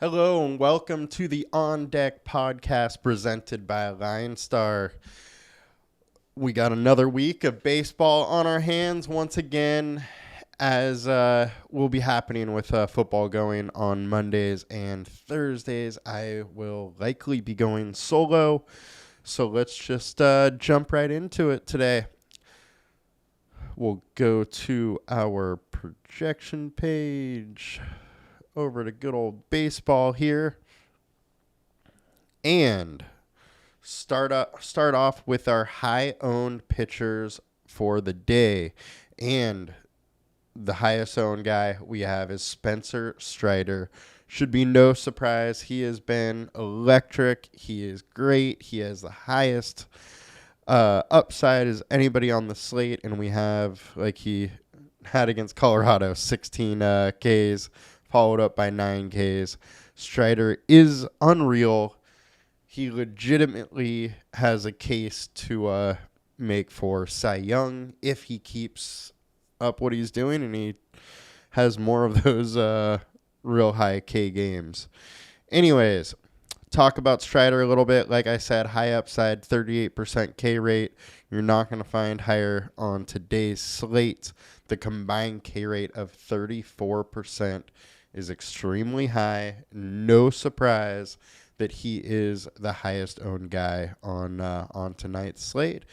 Hello and welcome to the On Deck podcast presented by LineStar. We got another week of baseball on our hands once again, as will be happening with football going on Mondays and Thursdays. I will likely be going solo, so let's just jump right into it today. We'll go to our projection page, over to good old baseball here, and start off with our high-owned pitchers for the day. And the highest owned guy we have is Spencer Strider. Should be no surprise. He has been electric. He is great. He has the highest upside as anybody on the slate, and we have, like he had against Colorado, 16 Ks, followed up by 9 Ks. Strider is unreal. He legitimately has a case to make for Cy Young if he keeps up what he's doing and he has more of those real high K games. Anyways, talk about Strider a little bit. Like I said, high upside, 38% K rate. You're not going to find higher on today's slate. The combined K rate of 34% is extremely high. No surprise that he is the highest owned guy on tonight's slate,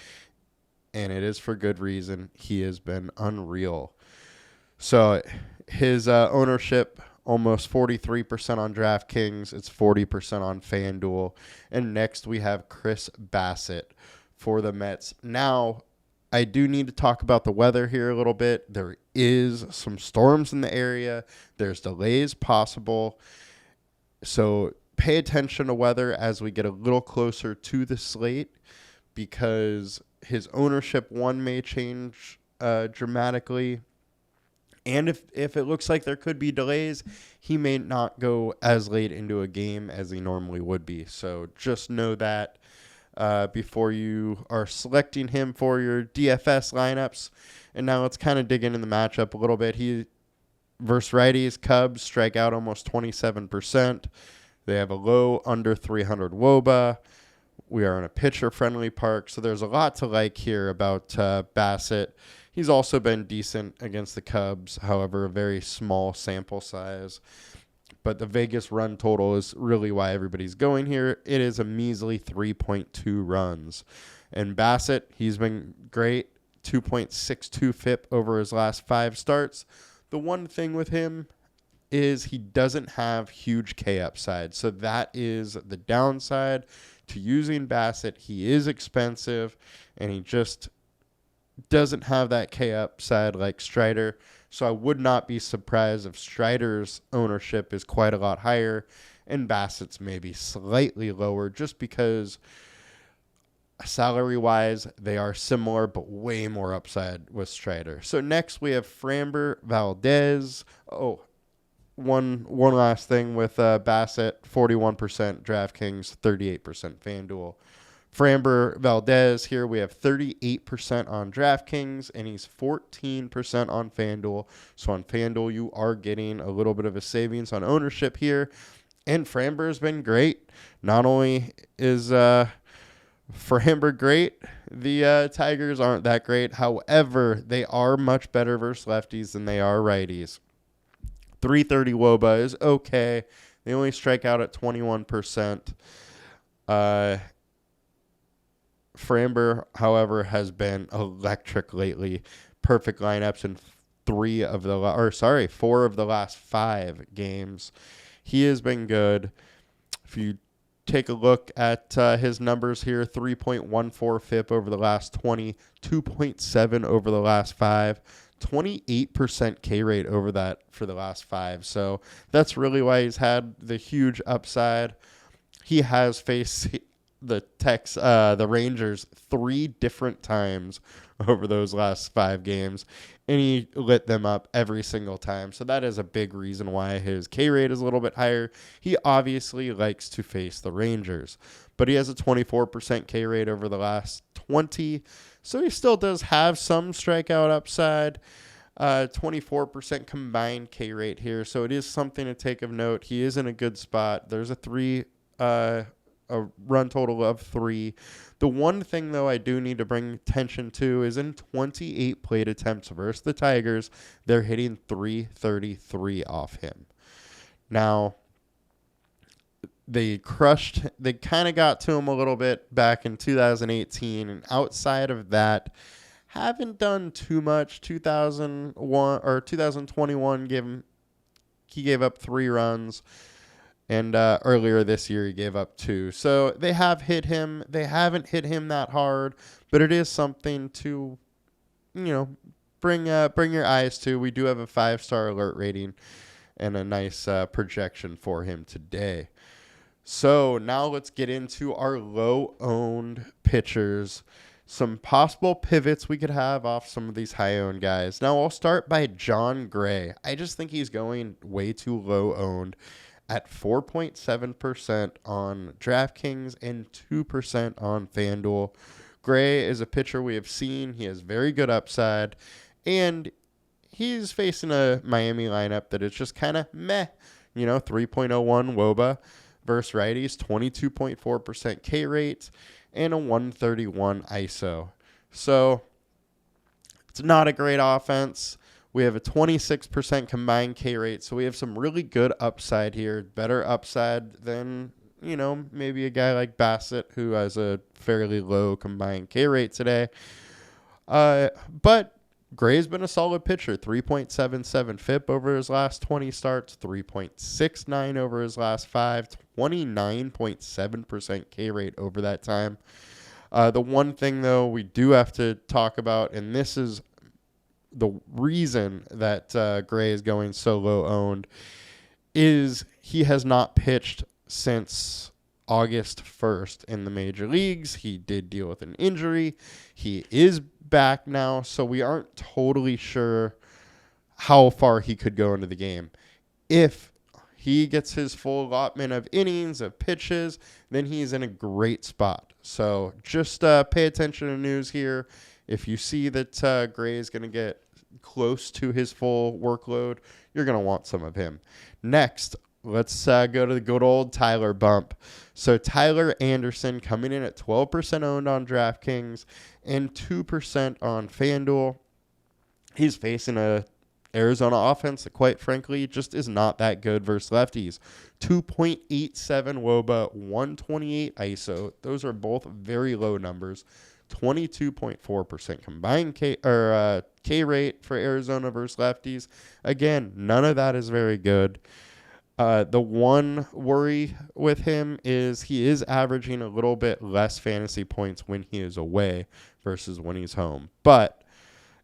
and it is for good reason. He has been unreal. So his ownership, almost 43% on DraftKings. It's 40% on FanDuel. And next we have Chris Bassett for the Mets. Now, I do need to talk about the weather here a little bit. There is some storms in the area. There's delays possible. So pay attention to weather as we get a little closer to the slate, because his ownership may change dramatically. And if it looks like there could be delays, he may not go as late into a game as he normally would be. So just know that before you are selecting him for your DFS lineups. And now let's kind of dig into the matchup a little bit. He versus righties, Cubs strike out almost 27%. They have a low under 300 WOBA. We are in a pitcher-friendly park, so there's a lot to like here about Bassett. He's also been decent against the Cubs, however, a very small sample size. But the Vegas run total is really why everybody's going here. It is a measly 3.2 runs. And Bassett, he's been great, 2.62 FIP over his last 5 starts. The one thing with him is he doesn't have huge K upside. So that is the downside to using Bassett. He is expensive, and he just doesn't have that K upside like Strider. So I would not be surprised if Strider's ownership is quite a lot higher and Bassett's maybe slightly lower, just because salary-wise they are similar but way more upside with Strider. So next we have Framber Valdez. One last thing with Bassett, 41% DraftKings, 38% FanDuel. Framber Valdez here, we have 38% on DraftKings, and he's 14% on FanDuel. So on FanDuel, you are getting a little bit of a savings on ownership here. And Framber has been great. Not only is Framber great, the Tigers aren't that great. However, they are much better versus lefties than they are righties. 330 WOBA is okay. They only strike out at 21%. Framber, however, has been electric lately. Perfect lineups in 4 of the last 5 games. He has been good. If you take a look at his numbers here, 3.14 FIP over the last 20, 2.7 over the last 5. 28% K rate over that for the last 5. So that's really why he's had the huge upside. He has faced the Rangers 3 different times over those last 5 games, and he lit them up every single time. So that is a big reason why his K rate is a little bit higher. He obviously likes to face the Rangers, but he has a 24% K rate over the last 20. So he still does have some strikeout upside. 24% combined K rate here, so it is something to take of note. He is in a good spot. There's a run total of 3. The one thing, though, I do need to bring attention to is in 28 plate attempts versus the Tigers, they're hitting 333 off him. Now, they kind of got to him a little bit back in 2018, and outside of that, haven't done too much. 2021 he gave up 3 runs, and earlier this year he gave up 2. So they have hit him. They haven't hit him that hard, but it is something to, bring your eyes to. We do have a 5-star alert rating and a nice projection for him today. So now let's get into our low-owned pitchers. Some possible pivots we could have off some of these high-owned guys. Now, I'll start by John Gray. I just think he's going way too low-owned at 4.7% on DraftKings and 2% on FanDuel. Gray is a pitcher we have seen. He has very good upside, and he's facing a Miami lineup that is just kind of meh. 3.01 WOBA versus righties, 22.4% K rate, and a 131 ISO. So it's not a great offense. We have a 26% combined K rate, so we have some really good upside here, better upside than, maybe a guy like Bassett, who has a fairly low combined K rate today. But Gray's been a solid pitcher, 3.77 FIP over his last 20 starts, 3.69 over his last 5, 29.7% K rate over that time. The one thing, though, we do have to talk about, and this is the reason that Gray is going so low owned, is he has not pitched since August 1st in the major leagues. He did deal with an injury. He is back now, so we aren't totally sure how far he could go into the game. If he gets his full allotment of innings, of pitches, then he's in a great spot. So just pay attention to news here. If you see that Gray is going to get close to his full workload, you're going to want some of him. Next, let's go to the good old Tyler bump. So Tyler Anderson coming in at 12% owned on DraftKings and 2% on FanDuel. He's facing a Arizona offense that, quite frankly, just is not that good versus lefties. 2.87 WOBA, 128 ISO. Those are both very low numbers. 22.4% combined K rate for Arizona versus lefties. Again, none of that is very good. The one worry with him is he is averaging a little bit less fantasy points when he is away versus when he's home. But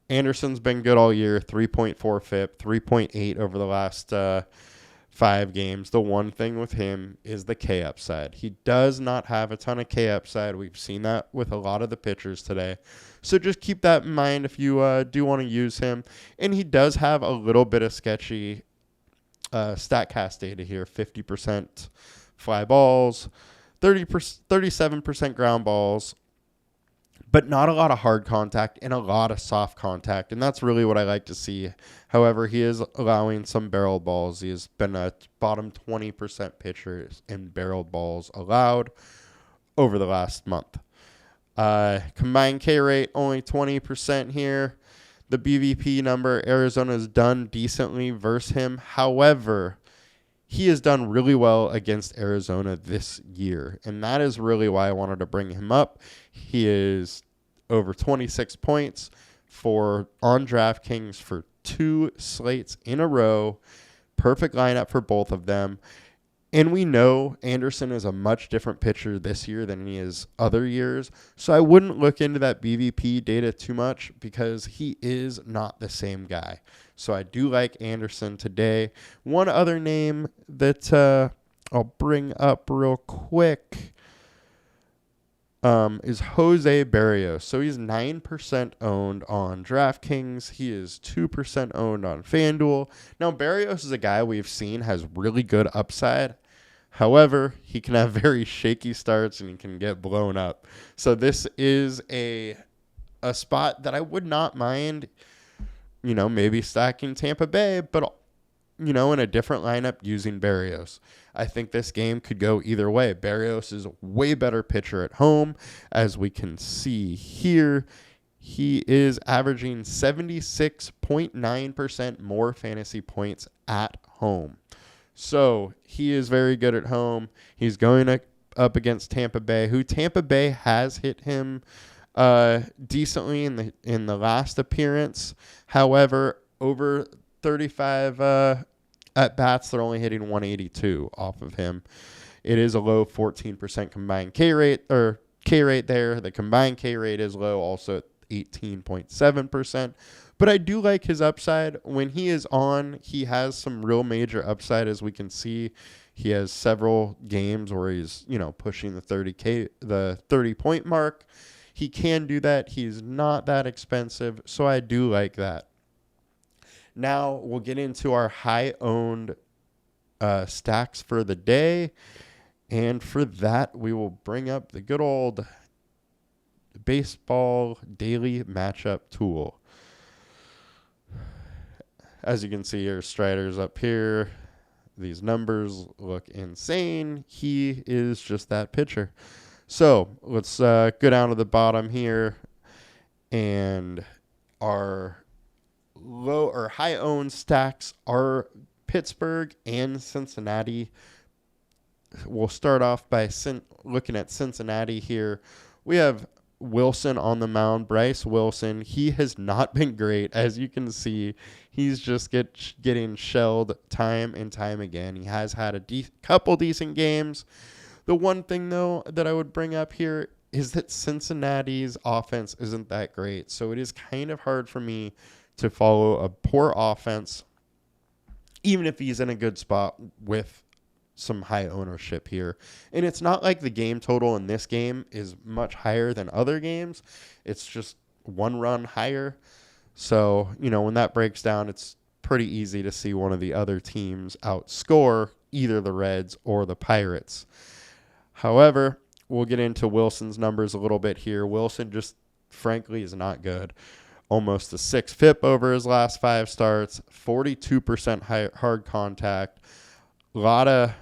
Anderson's been good all year, 3.4 FIP, 3.8 over the last 5 games. The one thing with him is the K upside. He does not have a ton of K upside. We've seen that with a lot of the pitchers today. So just keep that in mind if you do want to use him. And he does have a little bit of sketchy StatCast data here. 50% fly balls, 37% ground balls, but not a lot of hard contact and a lot of soft contact. And that's really what I like to see. However, he is allowing some barreled balls. He has been a bottom 20% pitcher in barreled balls allowed over the last month. Combined K rate, only 20% here. The BVP number, Arizona's done decently versus him. However, he has done really well against Arizona this year, and that is really why I wanted to bring him up. He is over 26 points on DraftKings for 2 slates in a row. Perfect lineup for both of them. And we know Anderson is a much different pitcher this year than he is other years. So I wouldn't look into that BVP data too much because he is not the same guy. So I do like Anderson today. One other name that I'll bring up real quick is Jose Berrios. So he's 9% owned on DraftKings. He is 2% owned on FanDuel. Now, Berrios is a guy we've seen has really good upside. However, he can have very shaky starts and he can get blown up. So this is a spot that I would not mind maybe stacking Tampa Bay, but, in a different lineup using Berrios. I think this game could go either way. Berrios is a way better pitcher at home, as we can see here. He is averaging 76.9% more fantasy points at home. So he is very good at home. He's going up against Tampa Bay, who Tampa Bay has hit him decently in the last appearance. However, over 35 at bats, they're only hitting 182 off of him. It is a low 14% combined K rate there. The combined K rate is low, also at 18.7%. But I do like his upside. When he is on, he has some real major upside, as we can see. He has several games where he's, pushing the 30-point mark. He can do that. He's not that expensive, so I do like that. Now we'll get into our high-owned stacks for the day. And for that, we will bring up the good old baseball daily matchup tool. As you can see here, Strider's up here. These numbers look insane. He is just that pitcher. So let's go down to the bottom here. And our low or high owned stacks are Pittsburgh and Cincinnati. We'll start off by looking at Cincinnati here. We have Wilson on the mound. Bryce Wilson, he has not been great. As you can see, he's just getting shelled time and time again. He has had a couple decent games. The one thing, though, that I would bring up here is that Cincinnati's offense isn't that great. So it is kind of hard for me to follow a poor offense, even if he's in a good spot with some high ownership here. And it's not like the game total in this game is much higher than other games. It's just one run higher. So, when that breaks down, it's pretty easy to see one of the other teams outscore either the Reds or the Pirates. However, we'll get into Wilson's numbers a little bit here. Wilson just, frankly, is not good. Almost a 6 FIP over his last 5 starts, 42% hard contact, a lot of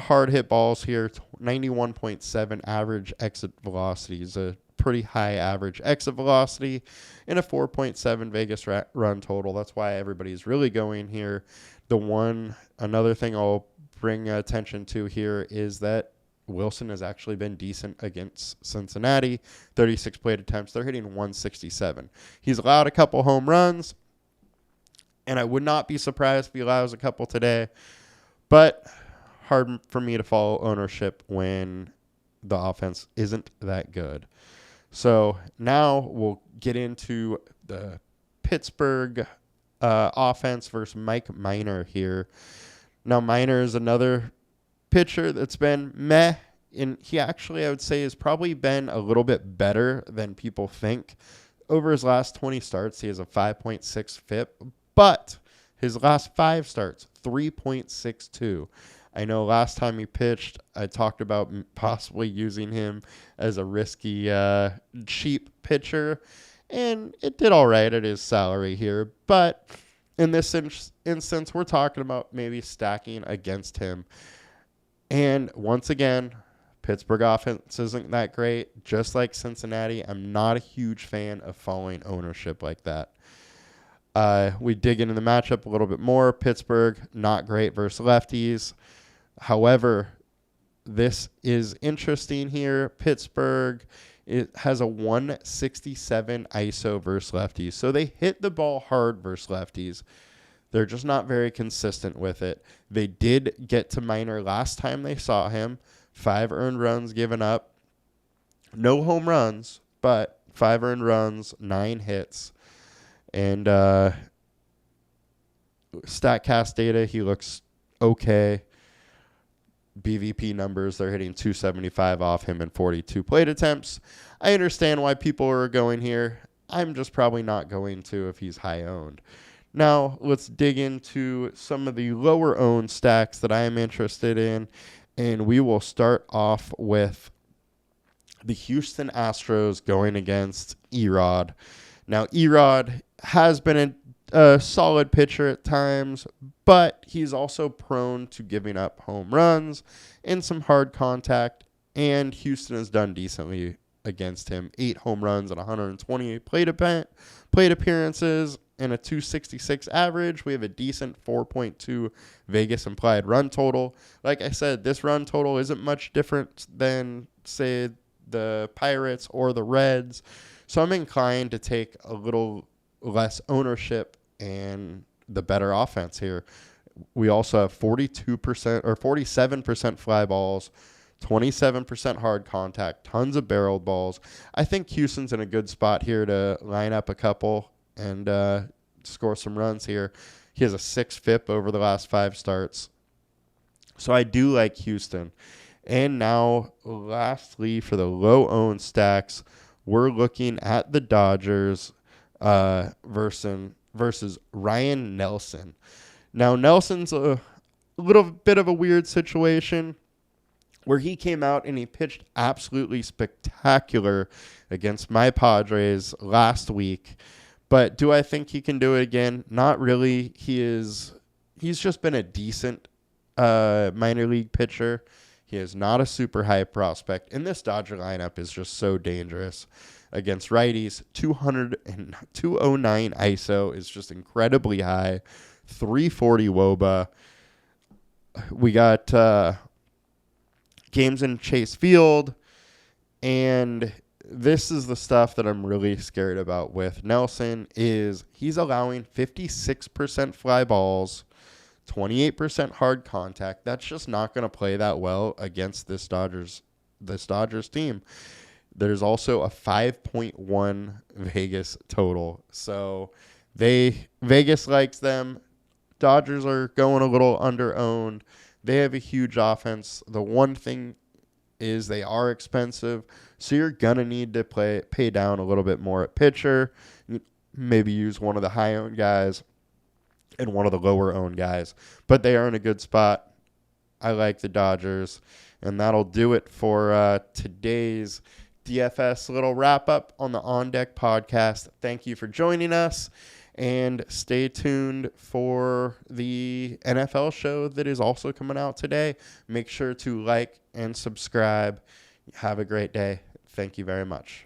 hard hit balls here. 91.7 average exit velocity is a pretty high average exit velocity, and a 4.7 Vegas run total. That's why everybody's really going here. Another thing I'll bring attention to here is that Wilson has actually been decent against Cincinnati. 36 plate attempts. They're hitting 167. He's allowed a couple home runs, and I would not be surprised if he allows a couple today. But hard for me to follow ownership when the offense isn't that good. So now we'll get into the Pittsburgh offense versus Mike Minor here. Now, Minor is another pitcher that's been meh, and he actually, I would say, has probably been a little bit better than people think. Over his last 20 starts, he has a 5.6 FIP, but his last 5 starts, 3.62. I know last time he pitched, I talked about possibly using him as a risky, cheap pitcher, and it did all right at his salary here. But in this instance, we're talking about maybe stacking against him. And once again, Pittsburgh offense isn't that great. Just like Cincinnati, I'm not a huge fan of following ownership like that. We dig into the matchup a little bit more. Pittsburgh, not great versus lefties. However, this is interesting here. Pittsburgh, it has a 167 ISO versus lefties. So they hit the ball hard versus lefties. They're just not very consistent with it. They did get to Minor last time they saw him. 5 earned runs given up. No home runs, but 5 earned runs, 9 hits. And StatCast data, he looks okay. BVP numbers, they're hitting 275 off him in 42 plate attempts. I understand why people are going here. I'm just probably not going to if he's high owned. Now, let's dig into some of the lower owned stacks that I am interested in, and we will start off with the Houston Astros going against Erod. Now, Erod has been a solid pitcher at times, but he's also prone to giving up home runs and some hard contact, and Houston has done decently against him. 8 home runs and 128 plate appearances and a 266 average. We have a decent 4.2 Vegas implied run total. Like I said, this run total isn't much different than, say, the Pirates or the Reds, so I'm inclined to take a little less ownership and the better offense here. We also have 42% or 47% fly balls, 27% hard contact, tons of barreled balls. I think Houston's in a good spot here to line up a couple and score some runs here. He has a 6 FIP over the last 5 starts. So I do like Houston. And now, lastly, for the low-owned stacks, we're looking at the Dodgers versus Ryan Nelson. Now, Nelson's a little bit of a weird situation where he came out and he pitched absolutely spectacular against my Padres last week. But do I think he can do it again? Not really. He's just been a decent minor league pitcher. He is not a super high prospect. And this Dodger lineup is just so dangerous against righties. 209 ISO is just incredibly high. 340 WOBA. We got games in Chase Field. And this is the stuff that I'm really scared about with Nelson is he's allowing 56% fly balls, 28% hard contact. That's just not going to play that well against this Dodgers team. There's also a 5.1 Vegas total. So Vegas likes them. Dodgers are going a little under-owned. They have a huge offense. The one thing is they are expensive, so you're going to need to pay down a little bit more at pitcher. Maybe use one of the high-owned guys and one of the lower-owned guys. But they are in a good spot. I like the Dodgers. And that'll do it for today's DFS little wrap-up on the On Deck podcast. Thank you for joining us. And stay tuned for the NFL show that is also coming out today. Make sure to like and subscribe. Have a great day. Thank you very much.